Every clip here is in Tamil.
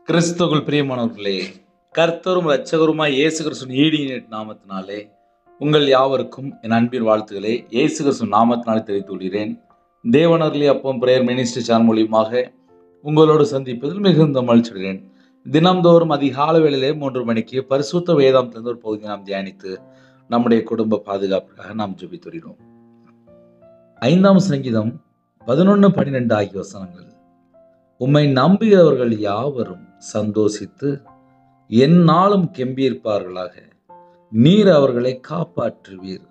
கிறிஸ்துவுக்குள் பிரியமானவர்களே, கர்த்தரும் இரட்சகருமாய் இயேசு கிறிஸ்துவின் ஈடிய நாமத்தினாலே உங்கள் யாவருக்கும் என் அன்பின் வாழ்த்துக்களை இயேசு கிறிஸ்து நாமத்தினாலே தெரிவித்துக் கொள்கிறேன். தேவனர்லி அப்பம் பிரேயர் மினிஸ்ட்ரி சேனல் மூலியமாக உங்களோடு சந்திப்பதில் மிகுந்த மகிழ்ச்சியுடன் தினம்தோறும் அதிகாலை வேளையிலே 3 மணிக்கு பரிசுத்த வேதாந்தத்திலிருந்து ஒரு பகுதியை நாம் தியானித்து நம்முடைய குடும்ப பாதுகாப்புக்காக நாம் ஜெபித்து வருகிறோம். 5ஆம் சங்கீதம் 11, 12 ஆகிய வசனங்கள். உம்மை நம்புகிறவர்கள் யாவரும் சந்தோஷித்து எந்நாளும் கெம்பீரிப்பார்களாக. நீர் அவர்களை காப்பாற்றுவீர்.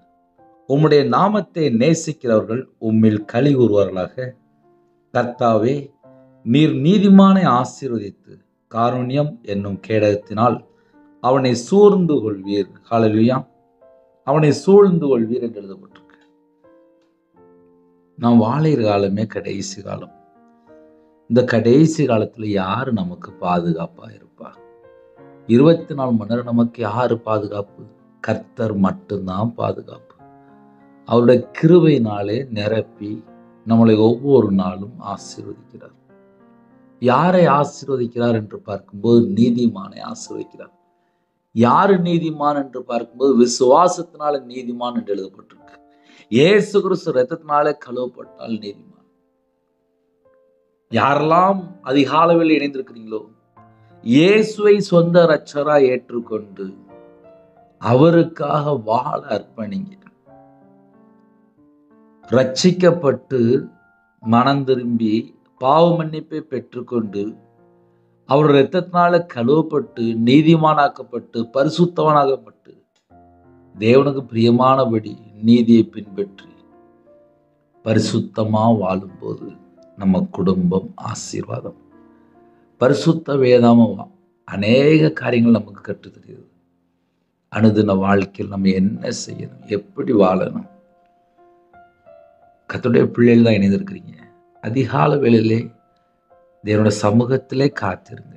உம்முடைய நாமத்தை நேசிக்கிறவர்கள் உம்மில் களி கூறுவார்களாக. கர்த்தாவே, நீர் நீதிமானை ஆசீர்வதித்து காருண்யம் என்னும் கேடகத்தினால் அவனை சூழ்ந்து கொள்வீர். ஹல்லேலூயா. அவனை சூழ்ந்து கொள்வீர் என்று எழுதப்பட்டிருக்கு. நாம் வாழைகிற காலமே கடைசி காலம். இந்த கடைசி காலத்துல யாரு நமக்கு பாதுகாப்பா இருப்பா? 24 மணி நேரம் நமக்கு யாரு பாதுகாப்பு? கர்த்தர் மட்டும்தான் பாதுகாப்பு. அவருடைய கிருபையினாலே நிரப்பி நம்மளை ஒவ்வொரு நாளும் ஆசீர்வதிக்கிறார். யாரை ஆசீர்வதிக்கிறார் என்று பார்க்கும்போது நீதிமானை ஆசீர்வதிக்கிறார். யாரு நீதிமான் என்று பார்க்கும்போது விசுவாசத்தினால நீதிமான் என்று எழுதப்பட்டிருக்கு. இயேசு கிறிஸ்து இரத்தத்தினாலே கழுவப்பட்டால் நீதிமான். யாரெல்லாம் அதிகாலையில் இணைந்திருக்கிறீங்களோ, இயேசுவை சொந்த இரட்சகரா ஏற்றுக்கொண்டு அவருக்காக வாழ அர்ப்பணிங்க. ரட்சிக்கப்பட்டு மனம் திரும்பி பாவ மன்னிப்பை பெற்றுக்கொண்டு அவர் இரத்தத்தினால கழுவப்பட்டு நீதிமானாக்கப்பட்டு பரிசுத்தவனாகப்பட்டு தேவனுக்கு பிரியமானபடி நீதியை பின்பற்றி பரிசுத்தமா வாழும்போது நம்ம குடும்பம் ஆசீர்வாதம். பரிசுத்த வேதாமம் அநேக காரியங்கள் நமக்கு கற்றுத் தெரியுது. அனுதின வாழ்க்கையில் நம்ம என்ன செய்யணும், எப்படி வாழணும். கர்த்தருடைய பிள்ளைகள் தான் இணைந்திருக்கிறீங்க. அதிகாலை வேளையிலே தேவனுடைய சமூகத்திலே காத்திருங்க.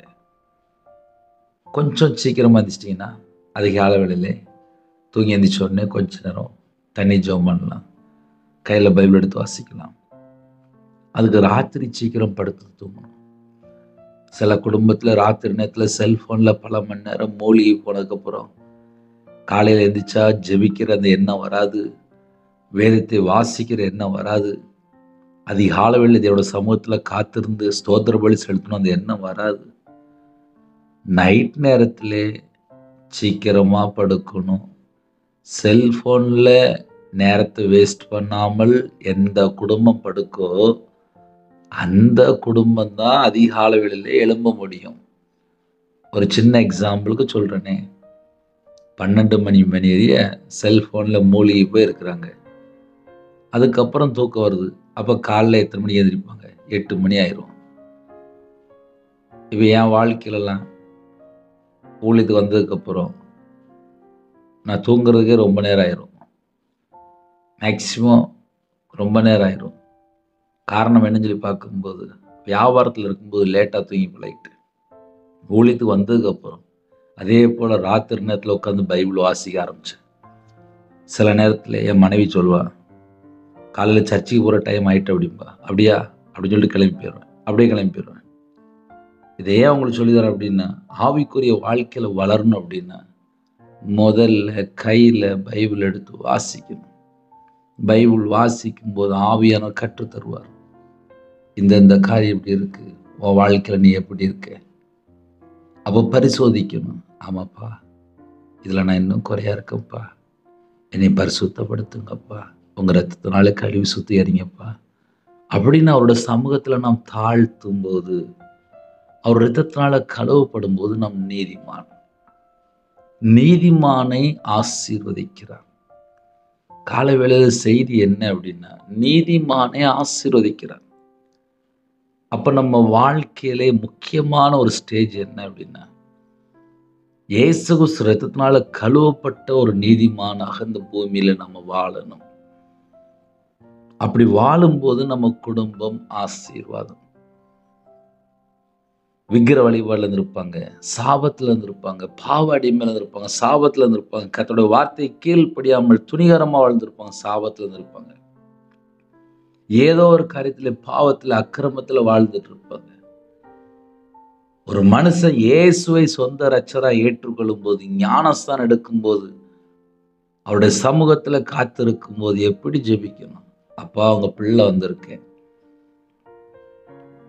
கொஞ்சம் சீக்கிரமா எந்திரிச்சிட்டிங்கன்னா அதிகாலை வேளையிலே தூங்கி எந்திரிச்ச உடனே கொஞ்ச நேரம் தண்ணி ஜெபம் பண்ணலாம், கையில் பைபிள் எடுத்து வாசிக்கலாம். அதுக்கு ராத்திரி சீக்கிரம் படுத்து தூங்கணும். சில குடும்பத்தில் ராத்திரி நேரத்தில் செல்ஃபோனில் பல மணி நேரம் மூழ்கி போனதுக்கப்புறம் காலையில் எழுந்திரிச்சா ஜெபிக்கிற அந்த எண்ணம் வராது, வேதத்தை வாசிக்கிற எண்ணம் வராது, அதிகாலை வேளையில் இதோட சமூகத்தில் காத்திருந்து ஸ்தோத்திர பலி செலுத்தணும் அந்த எண்ணம் வராது. நைட் நேரத்தில் சீக்கிரமாக படுக்கணும். செல்ஃபோனில் நேரத்தை வேஸ்ட் பண்ணாமல் எந்த குடும்பம் படுக்கோ அந்த குடும்பம் தான் அதிகாலை வேளையிலே எழும்ப முடியும். ஒரு சின்ன எக்ஸாம்பிளுக்கு சொல்கிறேனே, 12 மணி வரைய செல்ஃபோனில் மூழ்கி போய் இருக்கிறாங்க. அதுக்கப்புறம் தூக்கம் வருது. அப்போ காலைல எத்தனை மணி எழுந்திரிப்பாங்க? 8 மணி ஆயிரும். இப்போ என் வாழ்க்கையிலலாம் ஊழியத்துக்கு வந்ததுக்கப்புறம் நான் தூங்குறதுக்கே ரொம்ப நேரம் ஆயிரும். மேக்சிமம் ரொம்ப நேரம் ஆயிரும். காரணம் என்னன்னு சொல்லி பார்க்கும்போது, வியாபாரத்தில் இருக்கும்போது லேட்டாக தூங்கி பழகிட்டு, ஊழியத்துக்கு வந்ததுக்கப்புறம் அதே போல் ராத்திரி நேரத்தில் உட்காந்து பைபிள் வாசிக்க ஆரம்பித்தேன். சில நேரத்தில் என் மனைவி சொல்வா, காலையில் சர்ச்சுக்கு போகிற டைம் ஆகிட்டு அப்படிம்பா. அப்படியா அப்படின்னு சொல்லிட்டு கிளம்பி போயிடுவேன். அப்படியே கிளம்பி போயிடுவேன். இதையே அவங்களுக்கு சொல்லித்தரேன் அப்படின்னா, ஆவிக்குரிய வாழ்க்கையில் வளரணும் அப்படின்னா முதல்ல கையில் பைபிள் எடுத்து வாசிக்கணும். பைபிள் வாசிக்கும் போது ஆவியானவர் கற்றுத் தருவார். இந்த காரியம் எப்படி இருக்கு, உன் வாழ்க்கையில் நீ எப்படி இருக்க, அப்போ பரிசோதிக்கணும். ஆமாப்பா, இதில் நான் இன்னும் குறையா இருக்கேன்ப்பா, என்னை பரிசுத்தப்படுத்துங்கப்பா, உங்கள் ரத்தத்தினால கழுவி சுத்திகரிங்கப்பா அப்படின்னு அவரோட சமூகத்தில் நாம் தாழ்த்தும் போது, அவர் ரத்தத்தினால கழுவப்படும் போது நம் நீதிமானை ஆசீர்வதிக்கிறார். காலை வேளையில் செய்தி என்ன அப்படின்னா, நீதிமானை ஆசீர்வதிக்கிறார். அப்ப நம்ம வாழ்க்கையிலே முக்கியமான ஒரு ஸ்டேஜ் என்ன அப்படின்னா, இயேசு கிறிஸ்து இரத்தத்தினால கழுவப்பட்ட ஒரு நீதிமானாக இந்த பூமியில நம்ம வாழணும். அப்படி வாழும்போது நம்ம குடும்பம் ஆசீர்வாதம். விக்கிர வழிபாடுல இருந்திருப்பாங்க, சாபத்துல இருந்திருப்பாங்க, பாவ அடிமையில இருந்திருப்பாங்க, சாபத்துல இருந்திருப்பாங்க, கர்த்தருடைய வார்த்தை கீழ்ப்படியாமல் துணிகரமா வாழ்ந்திருப்பாங்க, சாபத்துல இருந்திருப்பாங்க. ஏதோ ஒரு காரியத்துல பாவத்துல அக்கிரமத்துல வாழ்ந்துட்டு இருப்பாங்க. ஒரு மனுஷன் இயேசுவை சொந்த இரட்சகரா ஏற்றுக்கொள்ளும் போது, ஞானஸ்தானம் எடுக்கும்போது, அவருடைய சமூகத்துல காத்திருக்கும் போது எப்படி ஜெபிக்கணும்? அப்பா, உங்க பிள்ளை வந்திருக்கேன்,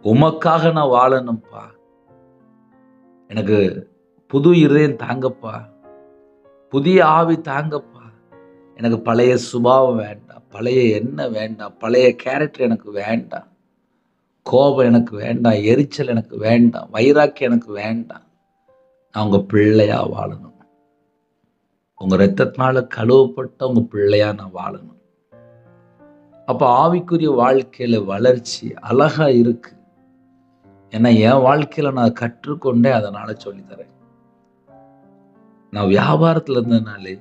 உமக்காக நான் வாழணும்ப்பா, எனக்கு புது இருதயம் தாங்கப்பா, புதிய ஆவி தாங்கப்பா, எனக்கு பழைய சுபாவம் வேண்டாம், பழைய எண்ணம் வேண்டாம், பழைய கேரக்டர் எனக்கு வேண்டாம், கோபம் எனக்கு வேண்டாம், எரிச்சல் எனக்கு வேண்டாம், வைராக்கியம் எனக்கு வேண்டாம், நான் உங்க பிள்ளையா வாழணும், உங்க இரத்தத்தினால கழுவப்பட்ட உங்க பிள்ளையா நான் வாழணும். அப்ப ஆவிக்குரிய வாழ்க்கையில வளர்ச்சி அழகா இருக்கு. ஏன்னா என் வாழ்க்கையில நான் கற்றுக்கொண்டே, அதனால சொல்லித்தரேன். நான் வியாபாரத்துல இருந்ததுனாலே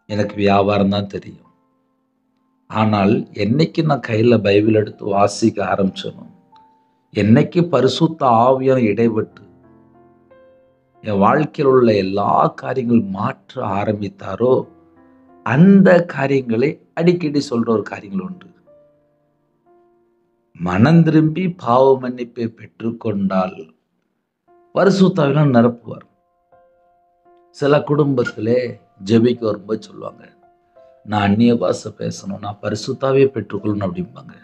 எனக்கு வியாபாரம் தான் தெரியும். ஆனால் என்னைக்கு நான் கையில பைபிள் எடுத்து வாசிக்க ஆரம்பிச்சனோ, என்னைக்கு பரிசுத்த ஆவியானவர் இடைப்பட்டு என் வாழ்க்கையில் உள்ள எல்லா காரியங்களும் மாற்ற ஆரம்பித்தாரோ, அந்த காரியங்களை அடிக்கடி சொல்ற ஒரு காரியங்கள் உண்டு. மனம் திரும்பி பாவ மன்னிப்பை பெற்றுக்கொண்டால் பரிசுத்த ஆவியானவர் நிரப்புவார். சில குடும்பத்திலே ஜெபிக்க வரும்போது சொல்லுவாங்க, நான் அந்நிய பாஷை பேசணும், நான் பரிசுத்தாவே பெற்றுக்கொள்ளணும் அப்படிம்பாங்க.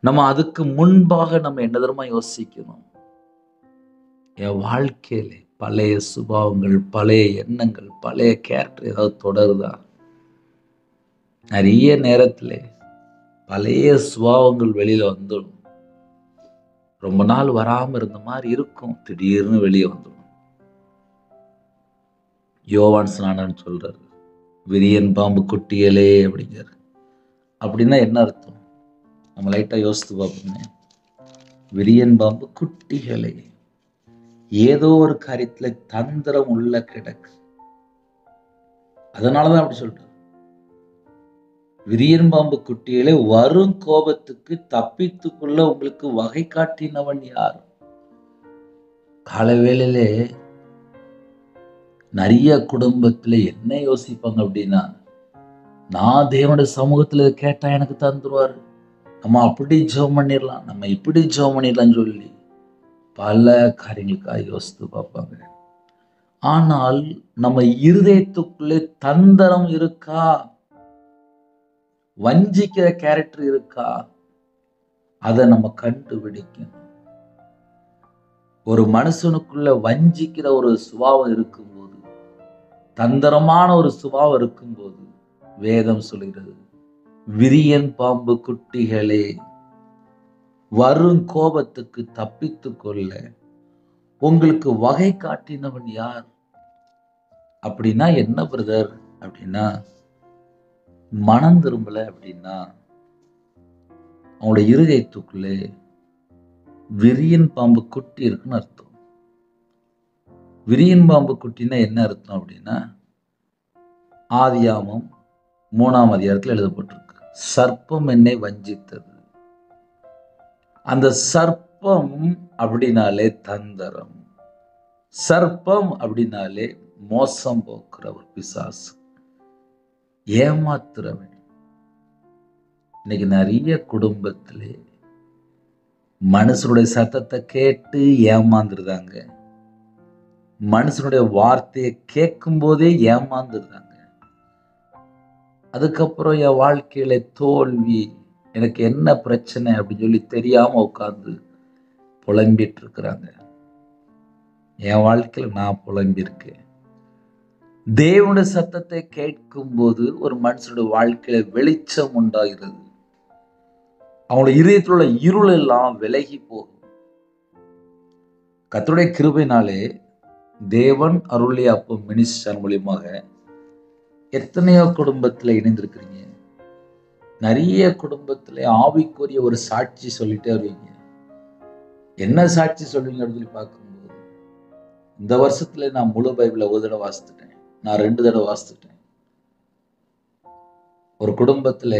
நம்ம அதுக்கு முன்பாக நம்ம என்ன தெரியுமா யோசிக்கணும்? என் வாழ்க்கையில பழைய சுபாவங்கள், பழைய எண்ணங்கள், பழைய கேரக்டர் ஏதாவது தொடருதா? நிறைய நேரத்துல பழைய சுபாவங்கள் வெளியில வந்துடும். ரொம்ப நாள் வராம இருந்த மாதிரி இருக்கும், திடீர்னு வெளியே வந்துடும். யோவான் ஸ்நானன் சொல்றாரு, விரியன் பாம்பு குட்டியலே அப்படிங்கிறார். அப்படின்னா என்ன அர்த்தம்? நம்ம லைட்டா யோசித்து பார்ப்போமே. விரியன் பாம்பு குட்டிகளே, ஏதோ ஒரு காரியத்துல தந்திரம் உள்ள கிடக்கு. அதனாலதான் அப்படி சொல்றாரு. விரியன் பாம்பு குட்டிகளே, வரும் கோபத்துக்கு தப்பித்துக்குள்ள உங்களுக்கு வகை காட்டினவன் யார்? காலவேளையிலே நிறைய குடும்பத்துல என்ன யோசிப்பாங்க அப்படின்னா, நான் தேவனுடைய சமூகத்துல கேட்டா எனக்கு தந்துருவாரு, நம்ம அப்படி ஜெபம் பண்ணிடலாம், நம்ம இப்படி ஜெபம் பண்ணிடலாம் சொல்லி பல காரியங்களுக்காக யோசித்து பார்ப்பாங்க. ஆனால் நம்ம இருதயத்துக்குள்ளே தந்திரம் இருக்கா, வஞ்சிக்கிற கேரக்டர் இருக்கா, அதை நம்ம கண்டுபிடிக்கணும். ஒரு மனுஷனுக்குள்ள வஞ்சிக்கிற ஒரு சுபாவம் இருக்கும்போது, தந்திரமான ஒரு சுபாவம் இருக்கும்போது, வேதம் சொல்கிறது, விரியன் பாம்பு குட்டிகளே, வரும் கோபத்துக்கு தப்பித்துக் கொள்ள உங்களுக்கு வகை காட்டினவன் யார்? அப்படின்னா என்ன பிரதர் அப்படின்னா, மனம் திரும்பல அப்படின்னா அவங்களோட இருதயத்துக்குள்ளே விரியன் பாம்பு குட்டி இருக்குன்னு அர்த்தம். விரியன் பாம்பு குட்டின்னா என்ன அர்த்தம் அப்படின்னா, ஆதியாகமம் 3ஆம் அதிகாரத்தில் எழுதப்பட்டிருக்கு, சர்ப்பம் என்னை வஞ்சித்தது. அந்த சர்ப்பம் அப்படின்னாலே தந்திரம், சர்ப்பம் அப்படின்னாலே மோசம் போக்குற ஒரு பிசாசு, ஏமாத்துறவன். இன்னைக்கு நிறைய குடும்பத்திலே மனுஷனுடைய சத்தத்தை கேட்டு ஏமாந்துருதாங்க, மனுஷனுடைய வார்த்தையை கேட்கும் போதே ஏமாந்துருதாங்க. அதுக்கப்புறம் என் வாழ்க்கையில தோல்வி, எனக்கு என்ன பிரச்சனை அப்படின்னு சொல்லி தெரியாம உட்கார்ந்து புலம்பிட்டு இருக்கிறாங்க. என் வாழ்க்கையில நான் புலம்பியிருக்கேன். தேவனுடைய சத்தத்தை கேட்கும் போது ஒரு மனுஷனுடைய வாழ்க்கையில வெளிச்சம் உண்டாகிறது, அவனுடைய இதயத்தில் உள்ள இருள் எல்லாம் விலகி போகும். கர்த்தருடைய கிருபையினாலே தேவன் அருளிய அப்போ மினிஸ்டர் மூலியமாக எத்தனையோ குடும்பத்துல இணைந்திருக்கிறீங்க. நிறைய குடும்பத்துல ஆவிக்குரிய ஒரு சாட்சி சொல்லிட்டே வருவீங்க. என்ன சாட்சி சொல்லுவீங்க அப்படின்னு சொல்லி பார்க்கும்போது, இந்த வருஷத்துல நான் முழு பைபிளை ஒரு தடவை வாசித்துட்டேன், நான் 2 தடவை வாசித்துட்டேன். ஒரு குடும்பத்துல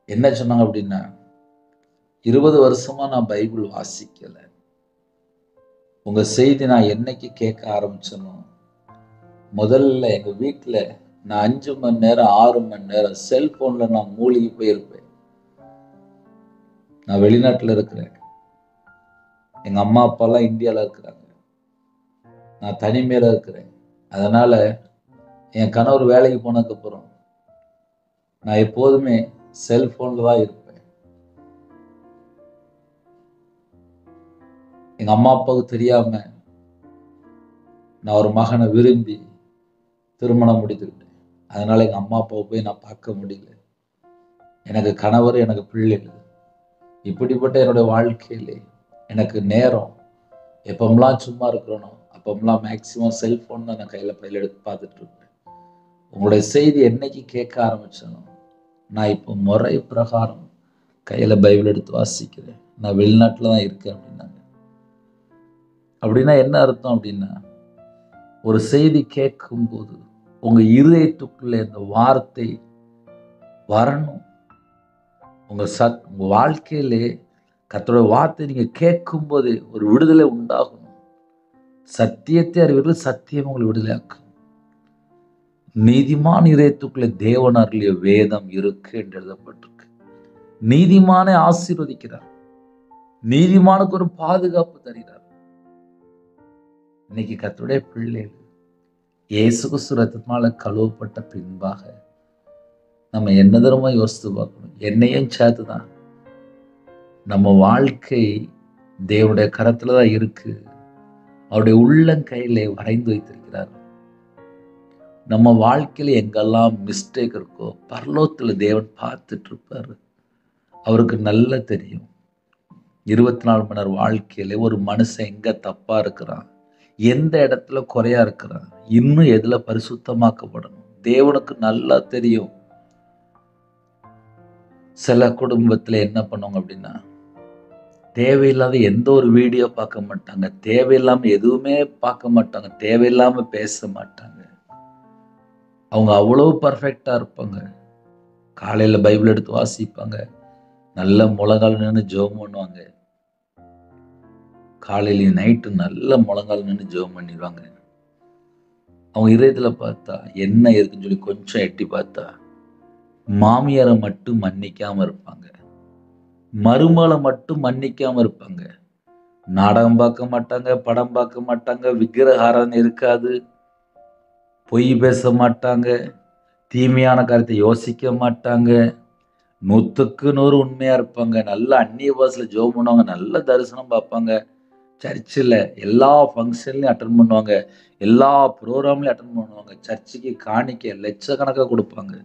என்ன சொன்னாங்க அப்படின்னா, 20 வருஷமா நான் பைபிள் வாசிக்கல, உங்க செய்தி நான் என்னைக்கு கேட்க ஆரம்பிச்சனோ, முதல்ல எங்க வீட்டுல நான் 5 மணி நேரம் 6 மணி நேரம் செல்போன்ல நான் மூழ்கி போயிருப்பேன். நான் வெளிநாட்டில் இருக்கிறேன், எங்கள் அம்மா அப்பாலாம் இந்தியாவில் இருக்கிறாங்க, நான் தனிமையில் இருக்கிறேன். அதனால் என் கணவர் வேலைக்கு போனதுக்கப்புறம் நான் எப்போதுமே செல்ஃபோனில் தான் இருப்பேன். எங்கள் அம்மா அப்பாவுக்கு தெரியாமல் நான் ஒரு மகனை விரும்பி திருமணம் முடித்துக்கிட்டேன். அதனால் எங்கள் அம்மா அப்பாவை போய் நான் பார்க்க முடியல. எனக்கு கணவர், எனக்கு பிள்ளைகள், இப்படிப்பட்ட என்னுடைய வாழ்க்கையிலே எனக்கு நேரம் எப்பமெல்லாம் சும்மா இருக்கிறனோ அப்பமெல்லாம் மேக்சிமம் செல்ஃபோன் தான் நான் கையில் எடுத்து பார்த்துட்டு இருப்பேன். உங்களுடைய செய்தி என்னைக்கு கேட்க ஆரம்பிச்சனோ, நான் இப்போ முறை பிரகாரம் கையில் பைபிள் எடுத்து வாசிக்கிறேன். நான் வெளிநாட்டில் தான் இருக்கேன் அப்படின்னாங்க. அப்படின்னா என்ன அர்த்தம் அப்படின்னா, ஒரு செய்தி கேட்கும்போது உங்கள் இருதயத்துக்குள்ளே இந்த வார்த்தை வரணும். உங்கள் வாழ்க்கையிலே கர்த்தருடைய வார்த்தை நீங்கள் கேட்கும்போது ஒரு விடுதலை உண்டாகணும். சத்தியத்தை அறிவீர்கள், சத்தியம் உங்களை விடுதலையாக்கும். நீதிமான் இதயத்துக்குள்ளே தேவன் அருளிய வேதம் இருக்கு என்று எழுதப்பட்டிருக்கு. நீதிமானை ஆசீர்வதிக்கிறார், நீதிமானுக்கு ஒரு பாதுகாப்பு தருகிறார். இன்னைக்கு கர்த்தருடைய பிள்ளைகள் இயேசு கிறிஸ்து ரத்தத்தினால கழுவப்பட்ட பின்பாக நம்ம என்ன தரமா யோசித்து பார்க்கணும். என்னையும் சேர்த்து தான் நம்ம வாழ்க்கை தேவனுடைய கரத்துல தான் இருக்கு. அவருடைய உள்ளங்கையிலே வரைந்து வைத்திருக்கிறார். நம்ம வாழ்க்கையில எங்கெல்லாம் மிஸ்டேக் இருக்கோ பரலோகத்துல தேவன் பார்த்துட்டு இருப்பாரு. அவருக்கு நல்லா தெரியும். 24 மணி நேரம் வாழ்க்கையில ஒரு மனுஷன் எங்க தப்பா இருக்கிறான், எந்த இடத்துல குறையா இருக்கிறான், இன்னும் எதுல பரிசுத்தமாக்கப்படணும், தேவனுக்கு நல்லா தெரியும். சில குடும்பத்துல என்ன பண்ணுவாங்க அப்படின்னா, தேவையில்லாத எந்த ஒரு வீடியோ பார்க்க மாட்டாங்க, தேவையில்லாம எதுவுமே பார்க்க மாட்டாங்க, தேவையில்லாம பேச மாட்டாங்க. அவங்க அவ்வளவு பர்ஃபெக்டா இருப்பாங்க. காலையில பைபிள் எடுத்து வாசிப்பாங்க, நல்ல முழங்கால் நின்று ஜெபம் பண்ணுவாங்க, காலையில நைட்டு நல்ல முழங்கால் நின்று ஜெபம் பண்ணிடுவாங்க. அவங்க இதயத்துல பார்த்தா என்ன இருக்குன்னு சொல்லி கொஞ்சம் எட்டி பார்த்தா மாமியாரை மட்டும் மன்னிக்காம இருப்பாங்க, மருமகளை மட்டும் மன்னிக்காம இருப்பாங்க. நாடகம் பார்க்க மாட்டாங்க, படம் பார்க்க மாட்டாங்க, விக்கிரகாரம் இருக்காது, பொய் பேச மாட்டாங்க, தீமையான காரியத்தை யோசிக்க மாட்டாங்க, 100க்கு 100 உண்மையா இருப்பாங்க. நல்ல அந்நிய பாஷையில ஜெபம் பண்ணுவாங்க, நல்ல தரிசனம் பார்ப்பாங்க, சர்ச்சில் எல்லா ஃபங்க்ஷன்லையும் அட்டன் பண்ணுவாங்க, எல்லா ப்ரோக்ராம்லையும் அட்டன் பண்ணுவாங்க, சர்ச்சுக்கு காணிக்க லட்சக்கணக்காக கொடுப்பாங்க.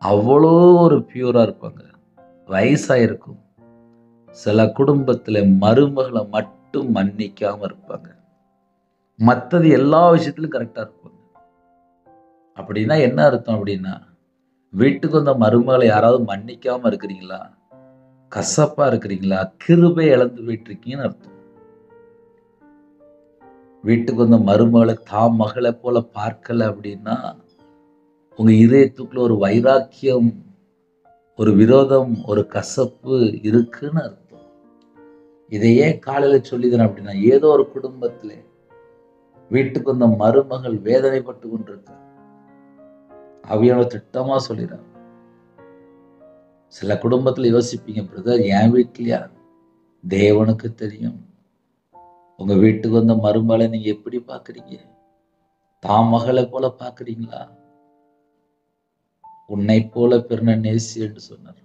அவ்வளோ ஒரு பியூரா இருப்பாங்க. வயசாயிருக்கும். சில குடும்பத்துல மருமகளை மட்டும் மன்னிக்காம இருப்பாங்க, மற்றது எல்லா விஷயத்திலும் கரெக்டா இருப்பாங்க. அப்படின்னா என்ன அர்த்தம் அப்படின்னா, வீட்டுக்கு வந்த மருமகளை யாராவது மன்னிக்காம இருக்கிறீங்களா, கசப்பா இருக்கிறீங்களா, கிருபை இழந்து போயிட்டு இருக்கீங்கன்னு அர்த்தம். வீட்டுக்கு வந்த மருமகளை தாம் மகளை போல பார்க்கல அப்படின்னா உங்க இதயத்துக்குள்ள ஒரு வைராக்கியம், ஒரு விரோதம், ஒரு கசப்பு இருக்குன்னு அர்த்தம். இதையே காலையில சொல்லிதேன் அப்படின்னா, ஏதோ ஒரு குடும்பத்துல வீட்டுக்கு வந்த மருமகள் வேதனைப்பட்டு கொண்டிருக்க ஆவியானவர் திட்டமா சொல்லிடுறார். சில குடும்பத்துல யோசிப்பீங்க, பிரதர் என் வீட்லயா? தேவனுக்கு தெரியும். உங்க வீட்டுக்கு வந்த மருமகளை நீங்க எப்படி பாக்குறீங்க? தாம் மகளை போல பாக்குறீங்களா? உன்னை போல பிறனை நேசி என்று சொன்னார்.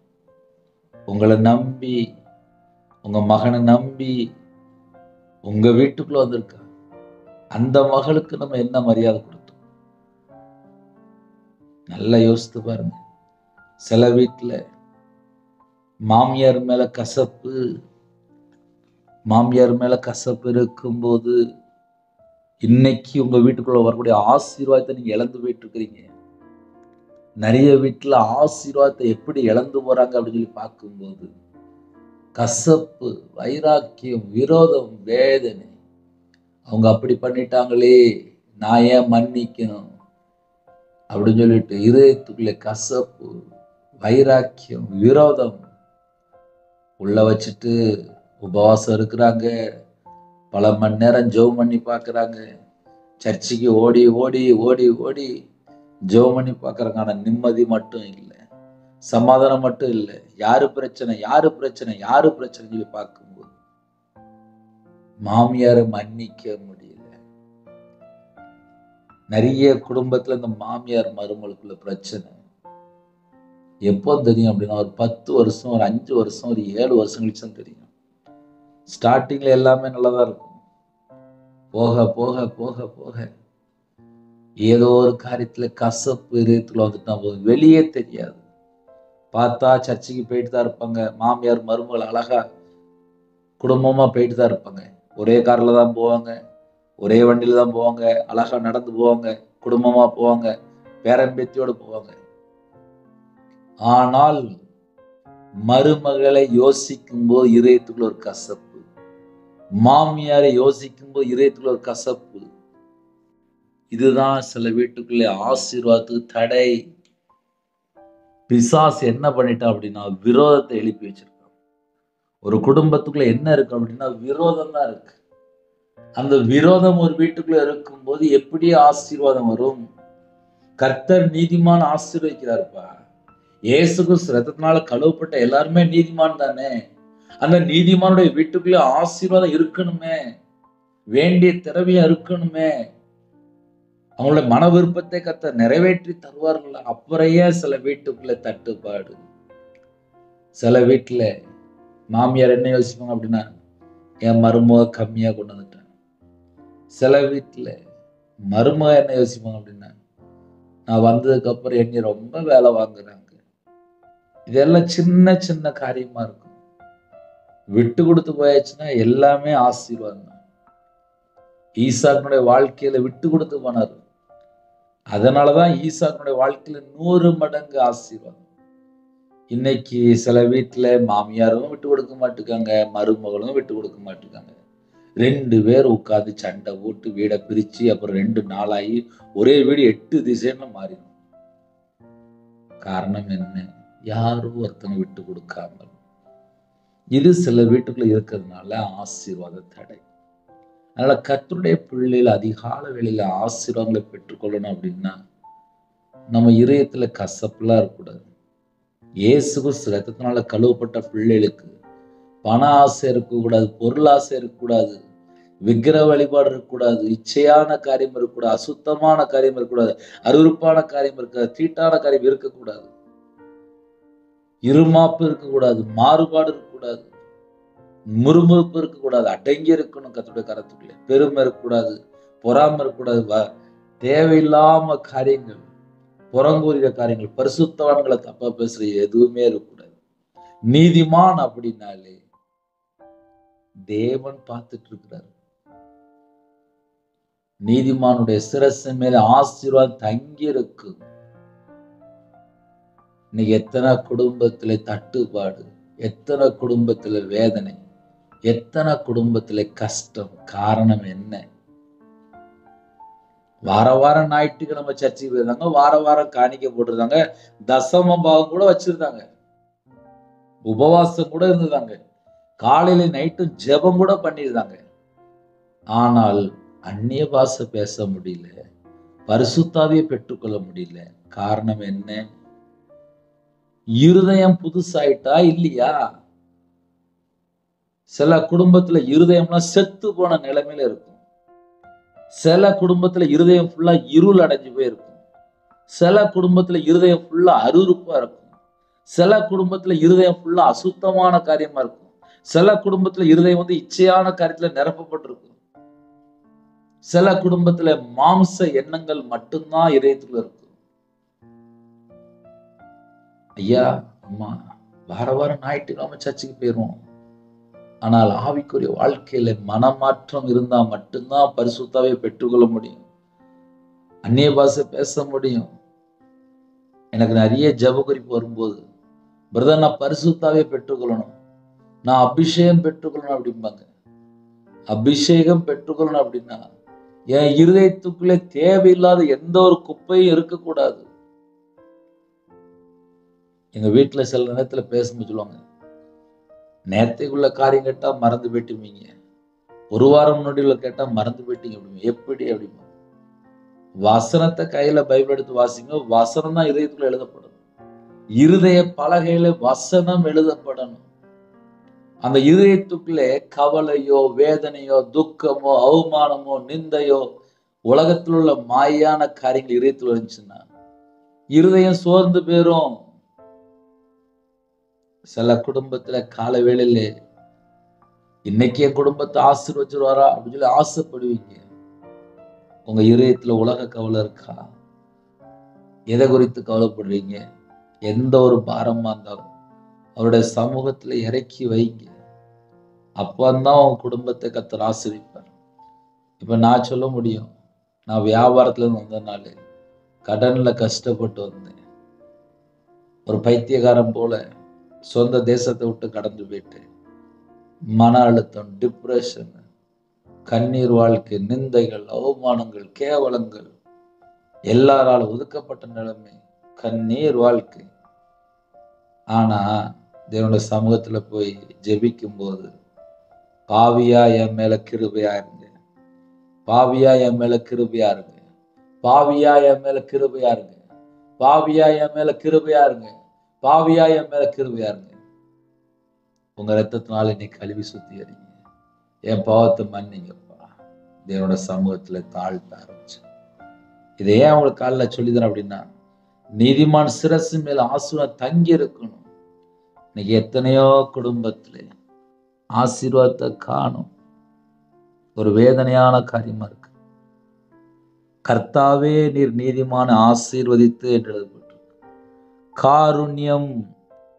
உங்களை நம்பி, உங்க மகனை நம்பி உங்க வீட்டுக்குள்ள வந்திருக்கா, அந்த மகளுக்கு நம்ம என்ன மரியாதை கொடுத்தோம்? நல்லா யோசித்து பாருங்க. சில வீட்டுல மாமியார் மேல கசப்பு இருக்கும்போது இன்னைக்கு உங்க வீட்டுக்குள்ள வரக்கூடிய ஆசீர்வாதத்தை நீங்க இழந்து போயிட்டு இருக்கிறீங்க. நிறைய வீட்டுல ஆசீர்வாதத்தை எப்படி இழந்து போறாங்க அப்படின்னு சொல்லி பார்க்கும்போது கசப்பு, வைராக்கியம், விரோதம், வேதனை. அவங்க அப்படி பண்ணிட்டாங்களே, நான் ஏன் மன்னிக்கணும் அப்படின்னு சொல்லிட்டு இதயத்துக்குள்ள கசப்பு, வைராக்கியம், விரோதம் உள்ள வச்சுட்டு உபவாசம் இருக்கிறாங்க, பல மணி நேரம் ஜெபம் பண்ணி பார்க்குறாங்க, சர்ச்சுக்கு ஓடி ஓடி ஓடி ஓடி ஜெபம் பண்ணி பார்க்குறாங்க. ஆனால் நிம்மதி மட்டும் இல்லை, சமாதானம் மட்டும் இல்லை, யாரு பிரச்சனை யாரு பிரச்சனை யாரு பிரச்சனை சொல்லி பார்க்கும்போது மாமியாரை மன்னிக்க முடியல. நிறைய குடும்பத்துல இந்த மாமியார் மருமகளுக்குள்ள பிரச்சனை எப்போ தெரியும் அப்படின்னா, ஒரு 10 வருஷம், ஒரு 5 வருஷம், ஒரு 7 வருஷம் கழிச்சு தான் தெரியும். ஸ்டார்டிங்ல எல்லாமே நல்லதா இருக்கும். போக போக போக போக ஏதோ ஒரு காரியத்துல கசப்பு இதயத்துல வந்துட்டா போதும், வெளியே தெரியாது. பார்த்தா சர்ச்சுக்கு போயிட்டு தான் இருப்பாங்க, மாமியார் மருமகள் அழகா குடும்பமா போயிட்டு தான் இருப்பாங்க. ஒரே கார்ல தான் போவாங்க, ஒரே வண்டியில தான் போவாங்க, அழகா நடந்து போவாங்க, குடும்பமா போவாங்க, பேரம்பேத்தியோடு போவாங்க. ஆனால் மருமகளை யோசிக்கும் போது இதயத்துக்குள்ள ஒரு கசப்பு, மாமியாரை யோசிக்கும் போது இதயத்துக்குள்ள ஒரு கசப்பு. இதுதான் சில வீட்டுக்குள்ளே ஆசீர்வாதத்துக்கு தடை. பிசாசு என்ன பண்ணிட்டான் அப்படின்னா, விரோதத்தை எழுப்பி வச்சிருக்கான். ஒரு குடும்பத்துக்குள்ள என்ன இருக்கு அப்படின்னா, விரோதம் தான் இருக்கு. அந்த விரோதம் ஒரு வீட்டுக்குள்ள இருக்கும்போது எப்படி ஆசீர்வாதம் வரும்? கர்த்தர் நீதிமான் ஆசீர்வதிக்கிறாருப்பா. இயேசு கிறிஸ்து ரத்தத்தினால கழுவப்பட்ட எல்லாருமே நீதிமான் தானே. அந்த நீதிமானுடைய வீட்டுக்குள்ள ஆசீர்வாதம் இருக்கணுமே, வேண்டிய திறமையா இருக்கணுமே, அவங்களோட மன விருப்பத்தை கர்த்தர் நிறைவேற்றி தருவார்கள். அப்புறையே சில வீட்டுக்குள்ள தட்டுப்பாடு. சில வீட்டுல மாமியார் என்ன யோசிப்பாங்க அப்படின்னா, என் மருமக கம்மியா கொண்டு வந்துட்டேன். சில வீட்டுல மருமக என்ன யோசிப்பாங்க அப்படின்னா, நான் வந்ததுக்கு அப்புறம் என்னை ரொம்ப வேலை வாங்குறாங்க. இதெல்லாம் சின்ன சின்ன காரியமா இருக்கும். விட்டு கொடுத்து போயாச்சுன்னா எல்லாமே ஆசீர்வாதம் தான். ஈசாக்குடைய வாழ்க்கையில விட்டு கொடுத்து போனாரு. அதனாலதான் ஈசாக்குடைய வாழ்க்கையில 100 மடங்கு ஆசீர்வாதம். இன்னைக்கு சில வீட்டுல மாமியாரும் விட்டு கொடுக்க மாட்டுக்காங்க, மருமகளும் விட்டு கொடுக்க மாட்டுக்காங்க. 2 பேர் உட்கார்ந்து சண்டை போட்டு வீடை பிரிச்சு அப்புறம் 2 நாளாகி ஒரே வீடு 8 திசைன்னு மாறிடும். காரணம் என்ன? யாரும் ஒருத்தனை விட்டு கொடுக்காமல். இது சில வீட்டுக்குள்ள இருக்கிறதுனால ஆசீர்வாத தடை. அதனால கர்த்தருடைய பிள்ளைகள் அதிகால வேளையில ஆசீர்வாதங்களை பெற்றுக்கொள்ளணும் அப்படின்னா நம்ம இதயத்துல கசப்புலாம் இருக்கக்கூடாது. இயேசு கிறிஸ்து ரத்தத்தினால கழுவப்பட்ட பிள்ளைகளுக்கு பண ஆசை இருக்கக்கூடாது, பொருள் ஆசை இருக்கக்கூடாது, விக்கிரக வழிபாடு இருக்கக்கூடாது, இச்சையான காரியம் இருக்கக்கூடாது, அசுத்தமான காரியம் இருக்கக்கூடாது, அருவருப்பான காரியம் இருக்காது, தீட்டான காரியம் இருக்கக்கூடாது, இருமாப்பு இருக்கக்கூடாது, மாறுபாடு இருக்கக்கூடாது, முறுமுறுப்பு இருக்கக்கூடாது, அடங்கி இருக்கணும் கர்த்தருடைய கரத்துக்குள்ளே. பெருமை இருக்கக்கூடாது, பொறாமை இருக்கக்கூடாது, தேவையில்லாம காரியங்கள், புறங்கூறிய காரியங்கள், பரிசுத்தவான்களை தப்பா பேசுற எதுவுமே இருக்கக்கூடாது. நீதிமான் அப்படின்னாலே தேவன் பார்த்துட்டு இருக்கிறார். நீதிமானுடைய சிரசு மேல ஆசீர்வாதம் தங்கி இருக்கு. இன்னைக்கு எத்தனை குடும்பத்திலே தட்டுப்பாடு, எத்தனை குடும்பத்திலே வேதனை, எத்தனை குடும்பத்திலே கஷ்டம். காரணம் என்ன? வார வாரம் ஞாயிற்றுக்கிழமை சர்ச்சைக்கு போயிருந்தாங்க, வார வாரம் காணிக்க போட்டிருந்தாங்க, தசம பாகம் கூட வச்சிருந்தாங்க, உபவாசம் கூட இருந்திருந்தாங்க, காலையில நைட்டும் ஜெபம் கூட பண்ணியிருந்தாங்க. ஆனால் அந்நிய பாஷை பேச முடியல, பரிசுத்தாவியை பெற்றுக்கொள்ள முடியல. காரணம் என்ன? இருதயம் புதுசாயிட்டா இல்லையா? சில குடும்பத்துல இருதயம்லாம் செத்து போன நிலைமையில இருக்கும். சில குடும்பத்துல இருதயம் ஃபுல்லா இருள் அடைஞ்சு போயிருக்கும். சில குடும்பத்துல இருதயம் ஃபுல்லா அருவருப்பா இருக்கும். சில குடும்பத்துல இருதயம் ஃபுல்லா அசுத்தமான காரியமா இருக்கும். சில குடும்பத்துல இருதயம் இச்சையான காரியத்துல நிரப்பப்பட்டிருக்கும். சில குடும்பத்துல மாம்ச எண்ணங்கள் மட்டும்தான் இதயத்துக்குள்ள இருக்கும். ஐயா அம்மா வார வாரம் ஞாயிற்றுக்கிழமை சர்ச்சுக்கு போயிருவோம். ஆனால் ஆவிக்குரிய வாழ்க்கையில மனமாற்றம் இருந்தா மட்டும்தான் பரிசுத்தாவை பெற்றுக்கொள்ள முடியும், அந்நிய பாஷை பேச முடியும். எனக்கு நிறைய ஜெப குறிப்பு வரும்போது, பிரதர் நான் பரிசுத்தாவை பெற்றுக்கொள்ளணும், நான் அபிஷேகம் பெற்றுக்கொள்ளணும் அப்படிம்பாங்க. அபிஷேகம் பெற்றுக்கொள்ளணும் அப்படின்னா என் இருதயத்துக்குள்ளே தேவையில்லாத எந்த ஒரு குப்பையும் இருக்கக்கூடாது. எங்க வீட்டுல சில நேரத்துல பேசும்போது சொல்லுவாங்க, நேரத்தைக்குள்ள காரியம் கேட்டா மறந்து போயிட்டுவீங்க, ஒரு வாரம் முன்னாடி கேட்டா மறந்து போயிட்டீங்க அப்படிங்க. எப்படி அப்படிமா? வசனத்தை கையில பைபிள் எடுத்து வாசிங்க, வசனம் தான் இதயத்துக்குள்ள எழுதப்படும். இருதய பலகையில வசனம் எழுதப்படணும். அந்த இருதயத்துக்குள்ளே கவலையோ, வேதனையோ, துக்கமோ, அவமானமோ, நிந்தையோ, உலகத்தில் உள்ள மாயான காரியங்கள் இருதயத்தில் இருந்துச்சுன்னா இருதயம் சோர்ந்து போயிரும். சில குடும்பத்துல கால வேளையில இன்னைக்கு என் குடும்பத்தை ஆசீர்வச்சிருவாரா அப்படின்னு சொல்லி ஆசைப்படுவீங்க. உங்க இருதயத்துல உலக கவலை இருக்கா? எதை குறித்து கவலைப்படுறீங்க? எந்த ஒரு பாரமா இருந்தாலும் அவருடைய சமூகத்துல இறக்கி வைங்க. அப்பந்தான் உங்க குடும்பத்தை கர்த்தர் ஆசீர்வதிப்பார். இப்ப நான் சொல்ல முடியும், நான் வியாபாரத்துல இருந்து வந்ததுனால கடன்ல கஷ்டப்பட்டு வந்தேன். ஒரு பைத்தியக்காரன் போல சொந்த தேசத்தை விட்டு கடந்து போயிட்டு மன அழுத்தம், டிப்ரெஷன், கண்ணீர் வாழ்க்கை, நிந்தைகள், அவமானங்கள், கேவலங்கள், எல்லாரால் ஒதுக்கப்பட்ட நிலைமை, கண்ணீர் வாழ்க்கை. ஆனா தேவனுடைய சமூகத்துல போய் ஜெபிக்கும் போது, பாவியா என் மேல கிருபையா இருங்க, பாவியா என் மேல கிருபையா இருங்க, பாவியா என் மேல கிருபையா இருங்க, பாவியா என் மேல கிருபையா இருங்க, பாவியா என் மேல கிருபையா இருங்க. உங்க ரத்தத்தினால இன்னைக்கு கழுவி சுத்திகரிங்க, என் பாவத்தை மன்னிங்கப்பா. தேவனோட சமூகத்துல தாழ்த்த ஆரம்பிச்சு. இதை ஏன் உங்களுக்கு காலைல சொல்லிதரேன் அப்படின்னா, நீதிமான் சிரசு மேல ஆசீர்வாதம் தங்கி இருக்கணும். இன்னைக்கு எத்தனையோ குடும்பத்துல ஆசீர்வாதத்தை காணும். ஒரு வேதனையான காரியமா இருக்கு. கர்த்தாவே நீர் நீதிமான ஆசீர்வதித்து என்று எழுதப்பட்டிருக்கு. காருண்யம்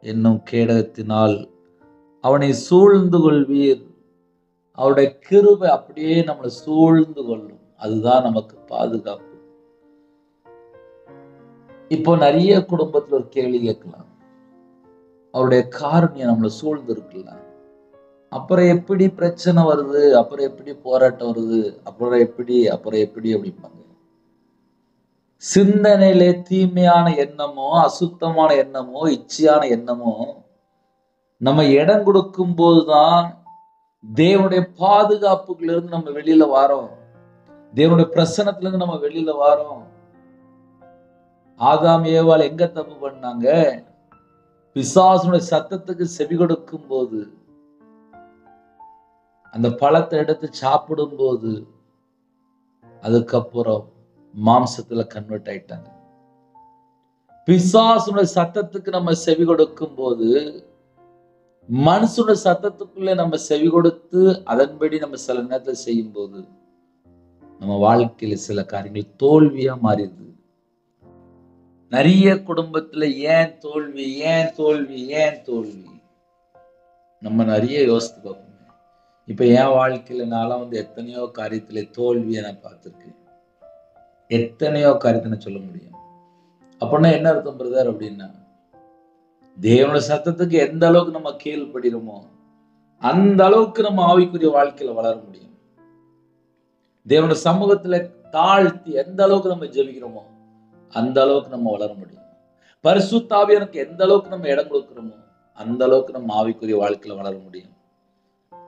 என்னும் கேடகத்தினால் அவனை சூழ்ந்து கொள்வீர். அவருடைய கிருபை அப்படியே நம்மளை சூழ்ந்து கொள்ளும். அதுதான் நமக்கு பாதுகாப்பு. இப்போ நிறைய குடும்பத்துல ஒரு கேள்வி கேட்கலாம், அவருடைய காருண்யம் நம்மளை சூழ்ந்து இருக்குல்ல, அப்புறம் எப்படி பிரச்சனை வருது, அப்புறம் எப்படி போராட்டம் வருது, அப்புறம் எப்படி அப்படிம்பாங்க. சிந்தனையிலே தீமையான எண்ணமோ, அசுத்தமான எண்ணமோ, இச்சையான எண்ணமோ நம்ம இடம் கொடுக்கும் போதுதான் தேவனுடைய பாதுகாப்புக்குள்ள இருந்து நம்ம வெளியில வாரோம். தேவனுடைய பிரசன்னத்துல இருந்து நம்ம வெளியில வாரோம். ஆதாம் ஏவாள் எங்க தப்பு பண்ணாங்க? பிசாசுடைய சத்தத்துக்கு செவி கொடுக்கும் போது, அந்த பழத்தை எடுத்து சாப்பிடும் போது, அதுக்கப்புறம் மாம்சத்துல கன்வெர்ட் ஆயிட்டாங்க. பிசாசுடைய சத்தத்துக்கு நம்ம செவி கொடுக்கும் போது, மனுஷனுடைய சத்தத்துக்குள்ளே நம்ம செவி கொடுத்து அதன்படி நம்ம சில நேரத்தில் செய்யும் போது நம்ம வாழ்க்கையில சில காரியங்கள் தோல்வியா மாறிடுது. நிறைய குடும்பத்துல ஏன் தோல்வி, ஏன் தோல்வி, ஏன் தோல்வி நம்ம நிறைய யோசித்து பார்ப்போம். இப்ப என் வாழ்க்கையில நான்லாம் எத்தனையோ காரியத்துல தோல்வியை நான் பார்த்திருக்கேன். எத்தனையோ காரியத்தை நான் சொல்ல முடியும். அப்படின்னா என்ன அர்த்தம் பிரதர் அப்படின்னா, தேவனுடைய சத்தத்துக்கு எந்த அளவுக்கு நம்ம கீழ்படிறோமோ அந்த அளவுக்கு நம்ம ஆவிக்குரிய வாழ்க்கையில வளர முடியும். தேவனுடைய சமூகத்துல தாழ்த்தி எந்த அளவுக்கு நம்ம ஜெபிக்கிறோமோ அந்த அளவுக்கு நம்ம வளர முடியும். பரிசுத்த ஆவியானவருக்கு எந்த அளவுக்கு நம்ம இடம் கொடுக்கிறோமோ அந்த அளவுக்கு நம்ம ஆவிக்குரிய வாழ்க்கையில வளர முடியும்.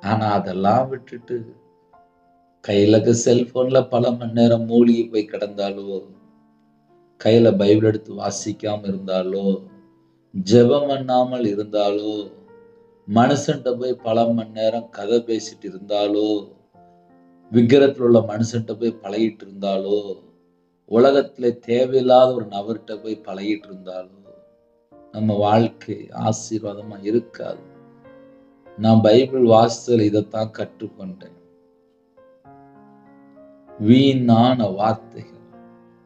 ஆனா அதெல்லாம் விட்டுட்டு கையில செல்போன்ல பல மணி நேரம் மூழ்கி போய் கிடந்தாலோ, கையில பைபிள் எடுத்து வாசிக்காம இருந்தாலோ, ஜெபம் பண்ணாமல் இருந்தாலோ, மனுஷன்ட்ட போய் பல மணி நேரம் கதை பேசிட்டு இருந்தாலோ, விக்கிரத்தில் உள்ள மனுஷன்ட்ட போய் பழகிட்டு இருந்தாலோ, உலகத்துல தேவையில்லாத ஒரு நபர்கிட்ட போய் பழகிட்டு இருந்தாலோ நம்ம வாழ்க்கை ஆசீர்வாதமா இருக்காது. நான் பைபிள் வாசித்தல் இதைத்தான் கற்றுக்கொண்டேன். வீணான வார்த்தைகள்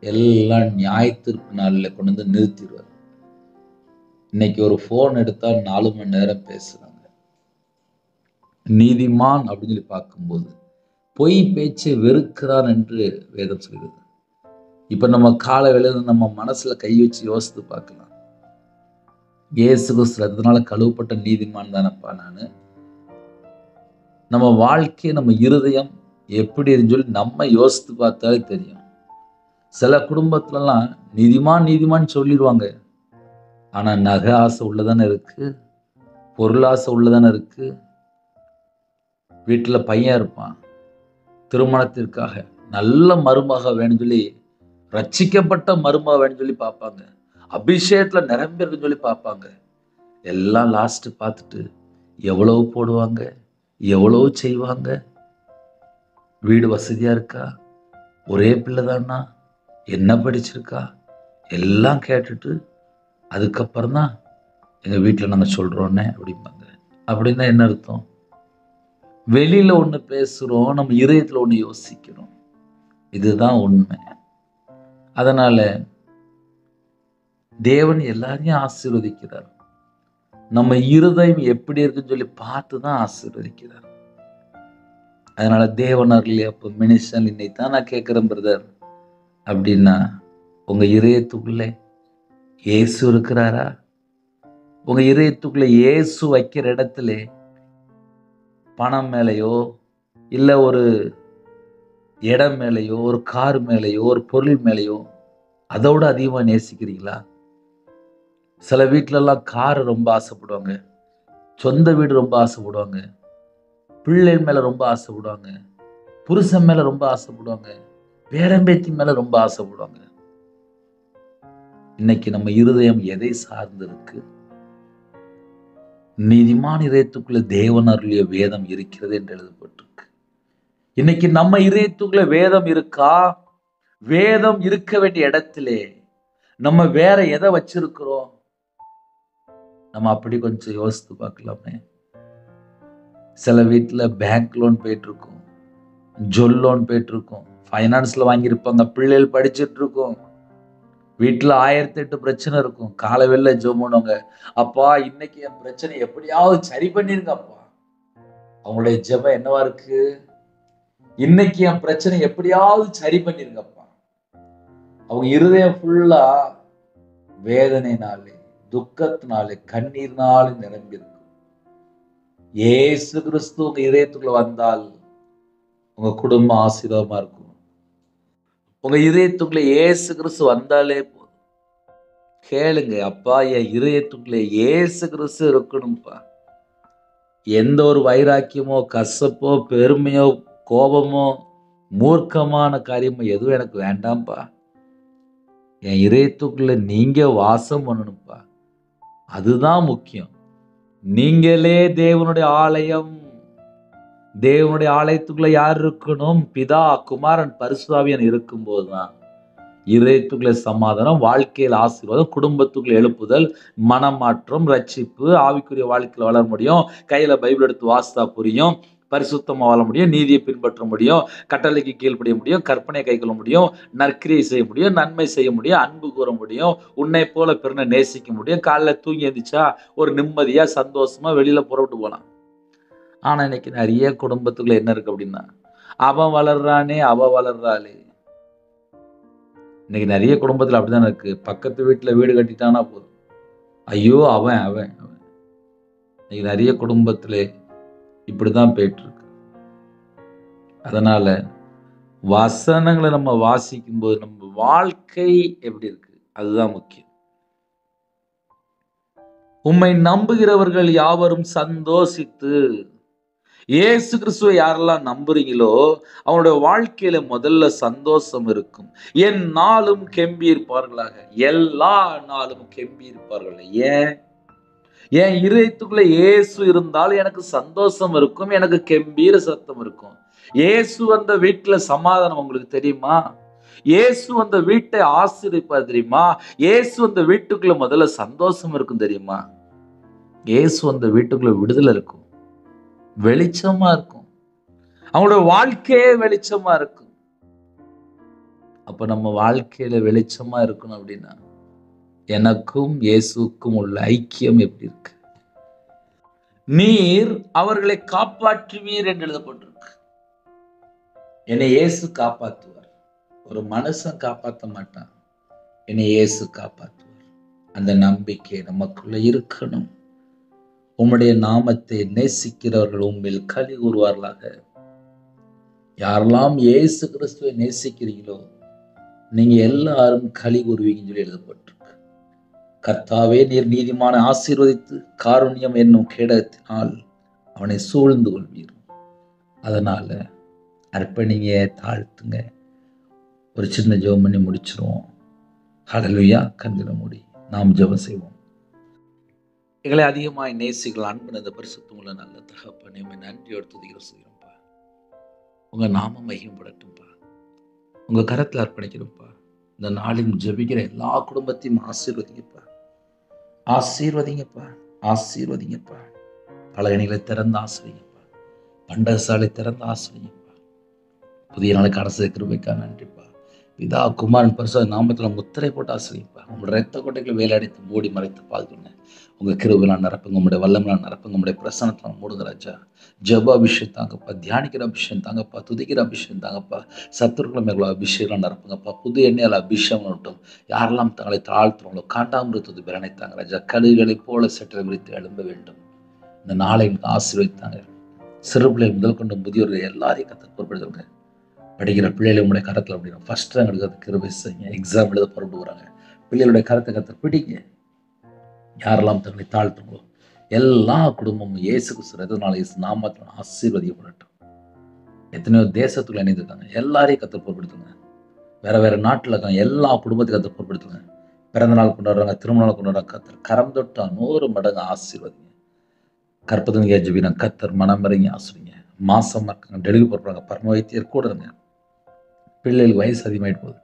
எல்லாம் நியாயத்திற்கு நாளில் கொண்டு வந்து நிறுத்திடுவார். இன்னைக்கு ஒரு போன் எடுத்தா 4 மணி நேரம் பேசுறாங்க. நீதிமான் அப்படின்னு சொல்லி பார்க்கும்போது பொய் பேச்சை வெறுக்கிறான் என்று வேதம் சொல்கிறது. இப்ப நம்ம கால வேளையில நம்ம மனசுல கை வச்சு யோசித்து பார்க்கலாம். இயேசு கிறிஸ்து அதனால கழுவப்பட்ட நீதிமான் தானப்பா நானு. நம்ம வாழ்க்கை, நம்ம இருதயம் எப்படி சொல்லி நம்ம யோசித்து பார்த்தாலே தெரியும். சில குடும்பத்துலலாம் நீதிமான் சொல்லிடுவாங்க. ஆனா நகை ஆசை உள்ளதானே இருக்கு, பொருளாசை உள்ளதானே இருக்கு. வீட்டுல பையன் இருப்பான், திருமணத்திற்காக நல்ல மருமக வேணும்னு சொல்லி, ரட்சிக்கப்பட்ட மருமக வேணும்னு சொல்லி பார்ப்பாங்க. அபிஷேகத்துல நிரம்பி இருக்குன்னு சொல்லி பார்ப்பாங்க. எல்லாம் லாஸ்ட் பார்த்துட்டு எவ்வளவு போடுவாங்க, எவ்வளவு செய்வாங்க. வீடு வசதியா இருக்கா, ஒரே பிள்ளை தானா, என்ன படிச்சிருக்கா, எல்லாம் கேட்டுட்டு அதுக்கப்புறம் தான் எங்க வீட்டில் நாங்கள் சொல்றோன்னே அப்படிம்பாங்க. அப்படின்னா என்ன அர்த்தம்? வெளியில ஒண்ணு பேசுறோம், நம்ம இதயத்துல ஒண்ணு யோசிக்கிறோம். இதுதான் உண்மை. அதனால தேவன் எல்லாரையும் ஆசீர்வதிக்கிறார். நம்ம இருதயம் எப்படி இருக்குன்னு சொல்லி பார்த்து தான் ஆசீர்வதிக்கிறார். அதனால தேவன் அருளி அப்போ மினிஷன் இன்னைத்தான் நான் கேட்கிறேன் பிரதர் அப்படின்னா, உங்க இதயத்துக்குள்ளே இயேசு இருக்கிறாரா? உங்க இதயத்துக்குள்ள இயேசு வைக்கிற இடத்துல பணம் மேலேயோ இல்ல ஒரு இடம் மேலேயோ ஒரு கார் மேலேயோ ஒரு பொருள் மேலேயோ அதோட அதிகமா நேசிக்கிறீங்களா? சில வீட்டுல எல்லாம் கார் ரொம்ப ஆசைப்படுவாங்க, சொந்த வீடு ரொம்ப ஆசைப்படுவாங்க, பிள்ளைகள் மேல ரொம்ப ஆசைப்படுவாங்க, புருஷன் மேல ரொம்ப ஆசைப்படுவாங்க, பேரம்பேத்தி மேல ரொம்ப ஆசைப்படுவாங்க. இன்னைக்கு நம்ம இருதயம் எதை சார்ந்து இருக்கு? நீதிமான் இதயத்துக்குள்ள தேவன் அருளிய வேதம் இருக்கிறது என்று எழுதப்பட்டிருக்கு. இன்னைக்கு நம்ம இதயத்துக்குள்ள வேதம் இருக்கா? வேதம் இருக்க வேண்டிய இடத்திலே நம்ம வேற எதை வச்சிருக்கிறோம்? நம்ம அப்படி கொஞ்சம் யோசித்து பார்க்கலாமே. சில வீட்டுல பேங்க் லோன் போயிட்டு இருக்கும், ஜொல் லோன் போயிட்டு இருக்கும், பைனான்ஸ்ல வாங்கியிருப்பாங்க, பிள்ளைகள் படிச்சுட்டு இருக்கும், வீட்டுல 1008 பிரச்சனை இருக்கும். காலை வெளில ஜெபம் பண்ணுவாங்க, அப்பா இன்னைக்கு என் பிரச்சனை எப்படியாவது சரி பண்ணிருங்க அப்பா. அவங்களுடைய ஜெபம் என்னவா இருக்கு? இன்னைக்கு என் பிரச்சனை எப்படியாவது சரி பண்ணிருங்கப்பா. அவங்க இருதயம் ஃபுல்லா வேதனைனாலே, துக்கத்தினாலே, கண்ணீர்னாலே நிரம்பி இருக்கும். இயேசு கிறிஸ்து உங்க இதயத்துக்குள்ள வந்தால் உங்க குடும்பம் ஆசீர்வாதமா இருக்கும். உங்க இதயத்துக்குள்ள இயேசு கிறிஸ்து வந்தாலே போதும். கேளுங்க, அப்பா என் இதயத்துக்குள்ள இயேசு கிறிஸ்து இருக்கணும்ப்பா. எந்த ஒரு வைராக்கியமோ கசப்போ பெருமையோ கோபமோ மூர்க்கமான காரியமோ எதுவும் எனக்கு வேண்டாம்ப்பா. என் இதயத்துக்குள்ள நீங்க வாசம் பண்ணணும்ப்பா. அதுதான் முக்கியம். நீங்களே தேவனுடைய ஆலயம். தேவனுடைய ஆலயத்துக்குள்ள யார் இருக்கணும்? பிதா, குமாரன், பரிசுத்தாவியானவர் இருக்கும் போதுதான் இதயத்துக்குள்ள சமாதானம், வாழ்க்கையில் ஆசீர்வாதம், குடும்பத்துக்குள்ள எழுப்புதல், மனமாற்றம், ரட்சிப்பு, ஆவிக்குரிய வாழ்க்கையில வளர முடியும். கையில பைபிள் எடுத்து வாசித்தா புரியும், பரிசுத்தமா வாழ முடியும், நீதியை பின்பற்ற முடியும், கட்டளைக்கு கீழ்ப்படிய முடியும், கற்பனை கைக்கொள்ள முடியும், நற்கிரியை செய்ய முடியும், நன்மை செய்ய முடியும், அன்பு கூற முடியும், உன்னை போல பிறனை நேசிக்க முடியும். காலைல தூங்கி எழுந்திரிச்சா ஒரு நிம்மதியா சந்தோஷமா வெளியில புறப்பட்டு போலாம். ஆனா இன்னைக்கு நிறைய குடும்பத்துக்குள்ள என்ன இருக்கு அப்படின்னா, அவன் வளர்றானே அவ வளர்றாளே. இன்னைக்கு நிறைய குடும்பத்துல அப்படிதான் இருக்கு. பக்கத்து வீட்டுல வீடு கட்டிட்டானா போதும், ஐயோ அவன் அவன் அவன். இன்னைக்கு நிறைய குடும்பத்துல இப்படிதான் போயிட்டு இருக்கு. அதனால வசனங்களை நம்ம வாசிக்கும் போது நம்ம வாழ்க்கை எப்படி இருக்கு அதுதான் முக்கியம். உம்மை நம்புகிறவர்கள் யாவரும் சந்தோஷித்து, இயேசு கிறிஸ்துவை யாரெல்லாம் நம்புறீங்களோ அவனுடைய வாழ்க்கையில முதல்ல சந்தோஷம் இருக்கும். என் நாளும் கெம்பியிருப்பார்களாக, எல்லா நாளும் கெம்பியிருப்பார்கள். ஏன்? என் இதயத்துக்குள்ள இயேசு இருந்தால் எனக்கு சந்தோஷம் இருக்கும், எனக்கு கெம்பீர சத்தம் இருக்கும். இயேசு வந்த வீட்டுல சமாதானம் உங்களுக்கு தெரியுமா? இயேசு அந்த வீட்டை ஆசீர்வதிப்பார் தெரியுமா? இயேசு அந்த வீட்டுக்குள்ள முதல்ல சந்தோஷம் இருக்கும் தெரியுமா? இயேசு அந்த வீட்டுக்குள்ள விடுதலை இருக்கும், வெளிச்சமா இருக்கும், அவங்களுடைய வாழ்க்கையே வெளிச்சமா இருக்கும். அப்ப நம்ம வாழ்க்கையில வெளிச்சமா இருக்கணும் அப்படின்னா எனக்கும் இயேசுக்கும் உள்ள ஐக்கியம் எப்படி இருக்கு? நீர் அவர்களை காப்பாற்றுவீர் என்று எழுதப்பட்டிருக்கு. என்னை இயேசு காப்பாற்றுவார். ஒரு மனுஷன் காப்பாற்ற மாட்டான், என்னை இயேசு காப்பாற்றுவார். அந்த நம்பிக்கை நமக்குள்ள இருக்கணும். உம்முடைய நாமத்தை நேசிக்கிறவர்கள் உம்மில் களி கூறுவார்களாக. யாரெல்லாம் இயேசு கிறிஸ்துவை நேசிக்கிறீங்களோ நீங்க எல்லாரும் களி கூறுவீங்கன்னு சொல்லி எழுதப்பட்டிருக்கு. கர்த்தாவே நீர் நீதிமான ஆசீர்வதித்து காருண்யம் என்னும் கேடத்தினால் அவனை சூழ்ந்து கொள்வீர். அதனால அர்ப்பணிங்க, தாழ்த்துங்க. ஒரு சின்ன ஜெபம் பண்ணி முடிச்சிருவோம். ஹல்லேலூயா. கண்களை மூடி நாம் ஜெபம் செய்வோம். எங்களை அதிகமாய் நேசிகள் அன்பு இந்த பரிசுத்தமுள்ள நல்ல தகப்பனே, நன்றியோடு துதிக்கிற செய்கிறோம்ப்பா. உங்க நாமம் மகிமைப்படட்டும்ப்பா. உங்க கரத்தில் அர்ப்பணிக்கிறோம்ப்பா. இந்த நாளில் ஜெபிக்கிற எல்லா குடும்பத்தையும் ஆசீர்வதிங்கப்பா, ஆசீர்வதிங்கப்பா, ஆசீர்வதிங்கப்பா. பலகணிகளை திறந்து ஆசிரியப்பா, பண்டகசாலை திறந்து ஆசிரியப்பா. புதிய நாளுக்கு அரசு கிருபைக்கா நன்றிப்பா. பிதா குமாரன் பரிசுத்த நாமத்தில் முத்திரை போட்டு ஆசிரியப்பா. உங்களோட ரத்த கோட்டைகளை வேலையடித்து மூடி மறைத்து பாதுகாங்க. உங்க கிருபையிலாம் நிரப்புங்க, உங்களுடைய வல்லமெல்லாம் நிரப்புங்க, உங்களுடைய பிரசனத்தில் மூடுங்க ராஜா. ஜப அபிஷேகம் தாங்கப்பா, தியானிக்கிற அபிஷேகம் தாங்கப்பா, துதிக்கிற அபிஷேகம் தாங்கப்பா. சத்துருக்களை மேல அபிஷேகம் நிரப்புங்கப்பா. புது எண்ணெயால் அபிஷேகம் விட்டும். யாரெல்லாம் தங்களை தாழ்த்துறவங்களோ காண்டாமிருத்தது பிறனைத்தாங்க ராஜா. கழுகுகளை போல சற்றை விரித்து எழும்ப வேண்டும். இந்த நாளை ஆசீர்வதித்தாங்க. சிறு பிள்ளை முதல் கொண்டு முதியோர்கள் எல்லாரையும் கற்று பொறுப்படுத்துங்க. படிக்கிற பிள்ளைகளை உங்களுடைய கரத்தில் அப்படின்னா ஃபர்ஸ்ட் ரேங்க் எடுக்கிறது கிருபை செய்யுங்க. எக்ஸாம் எழுத புறப்பட்டு வராங்க. பிள்ளைகளுடைய கரத்தை கற்று பிடிங்க. யாரெல்லாம் தங்களை தாழ்த்துங்களோ எல்லா குடும்பமும் இயேசு கிறிஸ்து ரத்தத்தினால இயேசு நாமத்தினால் ஆசீர்வதிக்கப்படட்டும். எத்தனையோ தேசத்துக்குள்ள இணைந்திருக்காங்க, எல்லாரையும் கற்று பொறுப்படுத்துங்க. வேற வேற நாட்டில் இருக்காங்க, எல்லா குடும்பத்தையும் கற்று பொறுப்படுத்துங்க. பிறந்த நாள் கொண்டாடுறாங்க, திருமண நாள் கொண்டாடுறாங்க, கத்தர் கரம் தொட்டா 100 மடங்கு ஆசீர்வதிங்க. கற்பதங்க ஜெபினா கத்தர் மனம் இறங்கி ஆசிரிங்க. மாசம் இருக்காங்க, டெலிவரி போடுறாங்க, பரம வைத்தியர் கூட இருங்க. பிள்ளைகளுக்கு வயசு அதிகமாகிட்டு போகுது,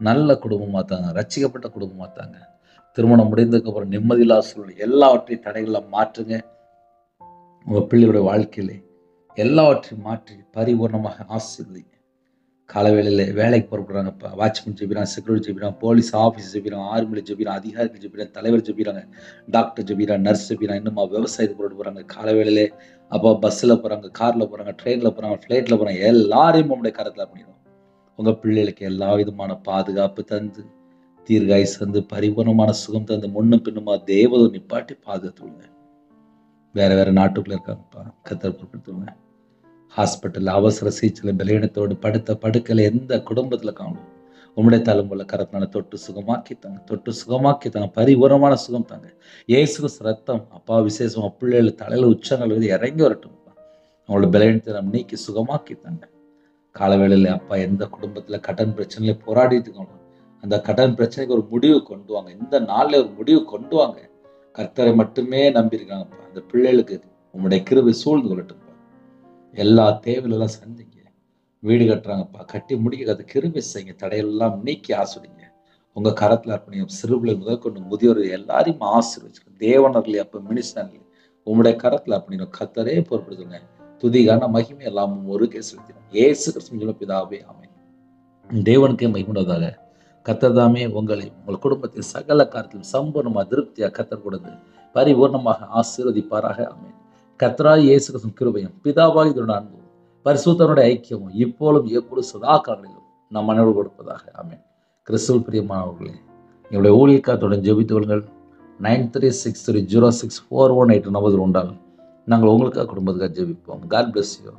நல்ல குடும்பமாக தாங்க, ரட்சிக்கப்பட்ட குடும்பமாக தாங்க. திருமணம் முடிந்ததுக்கப்புறம் நிம்மதியில்லா சூழ்நிலை எல்லாவற்றையும் தடைகளாக மாற்றுங்க. உங்கள் பிள்ளைகளுடைய வாழ்க்கையிலே எல்லாவற்றையும் மாற்றி பரிபூர்ணமாக ஆசீர்வதிங்க. காலவேளையில் வேலைக்கு புறப்படுறாங்கப்பா, வாட்ச்மேன் ஜெபிக்கிறாங்க, செக்யூரிட்டி ஜெபிக்கிறாங்க, போலீஸ் ஆஃபீஸ் ஜெபிக்கிறாங்க, ஆர்மியில் ஜெபிக்கிறாங்க, அதிகாரிகள் ஜெபிக்கிறாங்க, தலைவர் ஜெபிக்கிறாங்க, டாக்டர் ஜெபிக்கிறாங்க, நர்ஸ் ஜெபிக்கிறாங்க, இன்னும் விவசாயத்துக்கு புறப்பட்டு போகிறாங்க. காலவேளையிலே அப்போ பஸ்ஸில் போகிறாங்க, காரில் போகிறாங்க, ட்ரெயினில் போகிறாங்க, ஃப்ளைட்டில் போகிறாங்க, எல்லாரையும் உங்களுடைய கரத்தில் பண்ணிடும். உங்கள் பிள்ளைகளுக்கு எல்லா விதமான பாதுகாப்பு தந்து, தீர்காயுசு தந்து, பரிபூர்ணமான சுகம் தந்து, முன்னும் பின்னுமா தேவதை நிப்பாட்டி பாதுகாத்துவிடுங்க. வேற வேற நாட்டுக்குள்ளே இருக்காங்கப்பா, கத்தர் பொறுப்படுத்துங்க. ஹாஸ்பிட்டலில் அவசர சிகிச்சையில் பலவீனத்தோடு படுத்த படுக்கையில் எந்த குடும்பத்தில் காணும் உம்முடைய தலைமுறை கரத்தினால தொட்டு சுகமாக்கித்தாங்க, தொட்டு சுகமாக்கித்தாங்க, பரிபூர்ணமான சுகம் தாங்க. இயேசு ரத்தம் அப்பா விசேஷம் பிள்ளைகள் தலையில் உச்சங்கள் இறங்கி வரட்டும். அவங்களோட பலவீனத்தை நம்ம நீக்கி சுகமாக்கித்தாங்க. காலவேளையில் அப்பா எந்த குடும்பத்தில் கடன் பிரச்சனையில போராடிட்டு இருக்கோம், அந்த கடன் பிரச்சனைக்கு ஒரு முடிவு கொண்டு வாங்க. இந்த நாளில் ஒரு முடிவு கொண்டு வாங்க. கர்த்தரை மட்டுமே நம்பியிருக்காங்கப்பா. அந்த பிள்ளைகளுக்கு உங்களுடைய கிருபை சூழ்ந்து கொள்ளட்டும்ப்பா. எல்லா தேவையிலெல்லாம் சந்திங்க. வீடு கட்டுறாங்கப்பா, கட்டி முடிக்க அது கிருபை செய்யுங்க. தடையெல்லாம் நீக்கி ஆசிரிங்க. உங்கள் கரத்தில் அர்ப்பணிங்க. சிறுபிள்ளை முதல் கொண்டு முதியோர் எல்லாரையும் ஆசீர்வதிச்சுங்க. தேவனர்களே அப்போ மினிஸ்டர்லே உங்களுடைய கரத்தில் அர்ப்பணிங்க. கர்த்தரே பொறுப்படுத்துங்க. துதிகான மகிமை எல்லாம் ஒரு செலுத்தினோம். இயேசு கிறிஸ்து பிதாவே ஆமென். தேவனுக்கே மகிமையாக கர்த்தர் தாமே உங்களை உங்கள் குடும்பத்தில் சகல காரியத்திலும் சம்பூர்ணமாக திருப்தியாக கர்த்தர் கொடுத்து பரிபூர்ணமாக ஆசீர்வதிப்பாராக. ஆமென். கர்த்தராகிய இயேசு கிறிஸ்துவின் கிருபையும் பிதாவாகிய தேவனுடைய அன்பும் பரிசுத்தருடைய ஐக்கியமும் இப்பொழுதும் எப்பொழுதும் சதா காலங்களிலும் நம் மனோடு கொடுப்பதாக. ஆமென். கிறிஸ்துவில் பிரியமானவர்களே, எங்களுடைய ஊழியக்காரத்துடன் ஜெபித்து கொள்ளுங்கள். 93630641 நம்பர் உண்டாகும். நாங்கள் உங்களுக்காக குடும்பத்துக்காக ஜெபிப்போம். God bless you.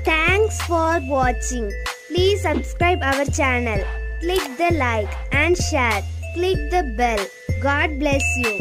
Thanks for watching. Please subscribe our channel. Click the like and share. Click the bell. God bless you.